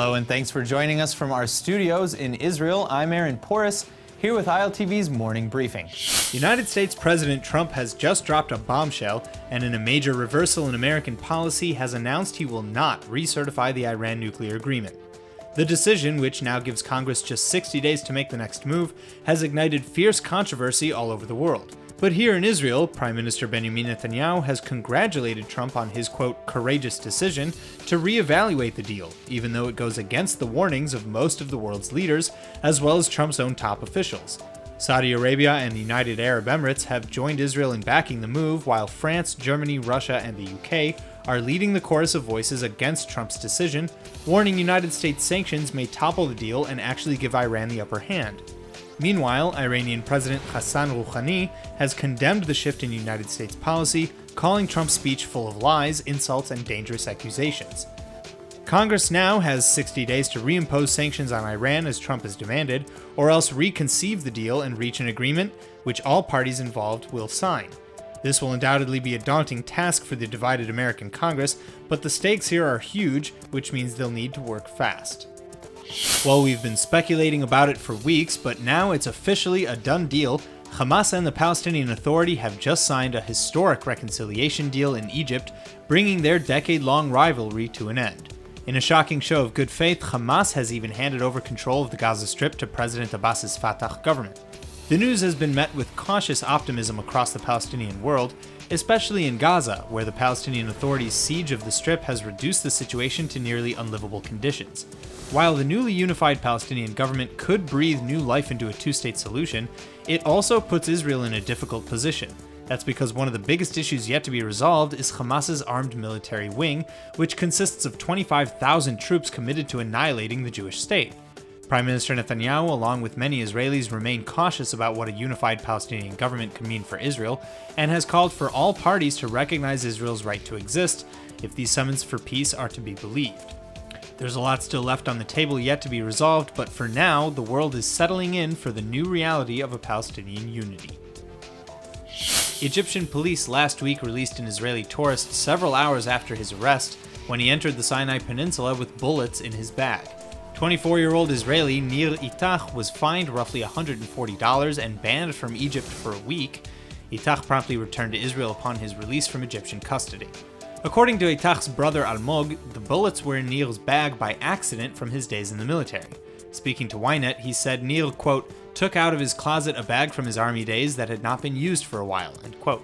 Hello and thanks for joining us from our studios in Israel. I'm Aaron Porras, here with ILTV's Morning Briefing. United States President Trump has just dropped a bombshell and in a major reversal in American policy has announced he will not recertify the Iran nuclear agreement. The decision, which now gives Congress just 60 days to make the next move, has ignited fierce controversy all over the world. But here in Israel, Prime Minister Benjamin Netanyahu has congratulated Trump on his, quote, courageous decision to reevaluate the deal, even though it goes against the warnings of most of the world's leaders, as well as Trump's own top officials. Saudi Arabia and the United Arab Emirates have joined Israel in backing the move, while France, Germany, Russia, and the UK are leading the chorus of voices against Trump's decision, warning United States sanctions may topple the deal and actually give Iran the upper hand. Meanwhile, Iranian President Hassan Rouhani has condemned the shift in United States policy, calling Trump's speech full of lies, insults, and dangerous accusations. Congress now has 60 days to reimpose sanctions on Iran as Trump has demanded, or else reconceive the deal and reach an agreement, which all parties involved will sign. This will undoubtedly be a daunting task for the divided American Congress, but the stakes here are huge, which means they'll need to work fast. Well, we've been speculating about it for weeks, but now it's officially a done deal. Hamas and the Palestinian Authority have just signed a historic reconciliation deal in Egypt, bringing their decade-long rivalry to an end. In a shocking show of good faith, Hamas has even handed over control of the Gaza Strip to President Abbas's Fatah government. The news has been met with cautious optimism across the Palestinian world, especially in Gaza, where the Palestinian Authority's siege of the Strip has reduced the situation to nearly unlivable conditions. While the newly unified Palestinian government could breathe new life into a two-state solution, it also puts Israel in a difficult position. That's because one of the biggest issues yet to be resolved is Hamas's armed military wing, which consists of 25,000 troops committed to annihilating the Jewish state. Prime Minister Netanyahu, along with many Israelis, remain cautious about what a unified Palestinian government could mean for Israel, and has called for all parties to recognize Israel's right to exist, if these summons for peace are to be believed. There's a lot still left on the table yet to be resolved, but for now, the world is settling in for the new reality of a Palestinian unity. Egyptian police last week released an Israeli tourist several hours after his arrest when he entered the Sinai Peninsula with bullets in his bag. 24-year-old Israeli Nir Itach was fined roughly $140 and banned from Egypt for a week. Itach promptly returned to Israel upon his release from Egyptian custody. According to Itach's brother Almog, the bullets were in Nir's bag by accident from his days in the military. Speaking to Ynet, he said Nir, quote, took out of his closet a bag from his army days that had not been used for a while, end quote.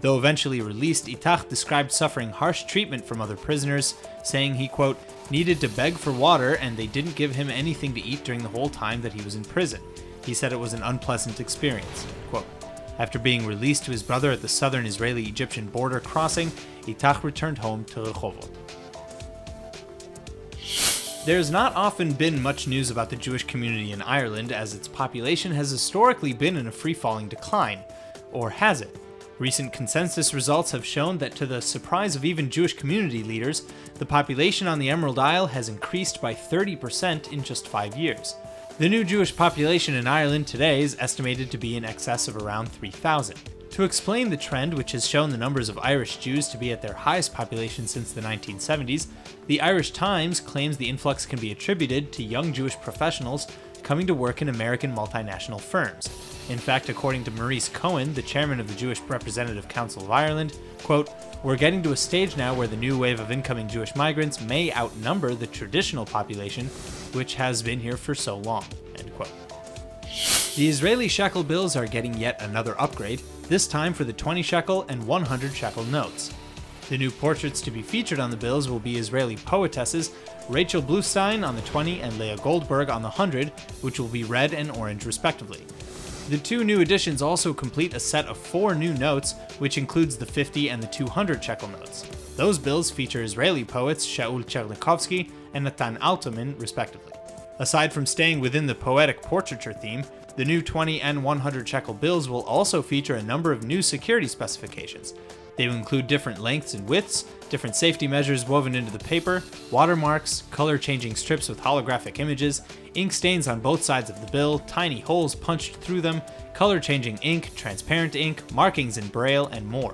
Though eventually released, Itach described suffering harsh treatment from other prisoners, saying he, quote, needed to beg for water and they didn't give him anything to eat during the whole time that he was in prison. He said it was an unpleasant experience, end quote. After being released to his brother at the southern Israeli-Egyptian border crossing, Itach returned home to Rehovot. There's not often been much news about the Jewish community in Ireland, as its population has historically been in a free-falling decline. Or has it? Recent consensus results have shown that, to the surprise of even Jewish community leaders, the population on the Emerald Isle has increased by 30% in just 5 years. The new Jewish population in Ireland today is estimated to be in excess of around 3,000. To explain the trend, which has shown the numbers of Irish Jews to be at their highest population since the 1970s, the Irish Times claims the influx can be attributed to young Jewish professionals coming to work in American multinational firms. In fact, according to Maurice Cohen, the chairman of the Jewish Representative Council of Ireland, quote, we're getting to a stage now where the new wave of incoming Jewish migrants may outnumber the traditional population, which has been here for so long, end quote. The Israeli shekel bills are getting yet another upgrade, this time for the 20 shekel and 100 shekel notes. The new portraits to be featured on the bills will be Israeli poetesses Rachel Bluestein on the 20 and Leah Goldberg on the 100, which will be red and orange respectively. The two new editions also complete a set of 4 new notes, which includes the 50 and the 200 shekel notes. Those bills feature Israeli poets Shaul Chernikovsky and Natan Alterman, respectively. Aside from staying within the poetic portraiture theme, the new 20 and 100 shekel bills will also feature a number of new security specifications. They will include different lengths and widths, different safety measures woven into the paper, watermarks, color-changing strips with holographic images, ink stains on both sides of the bill, tiny holes punched through them, color-changing ink, transparent ink, markings in braille, and more.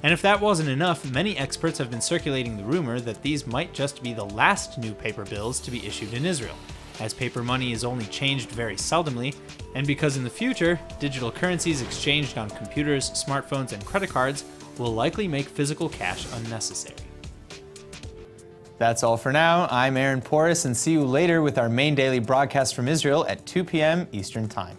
And if that wasn't enough, many experts have been circulating the rumor that these might just be the last new paper bills to be issued in Israel, as paper money is only changed very seldomly, and because in the future, digital currencies exchanged on computers, smartphones, and credit cards will likely make physical cash unnecessary. That's all for now. I'm Aaron Porras, and see you later with our main daily broadcast from Israel at 2 p.m. Eastern Time.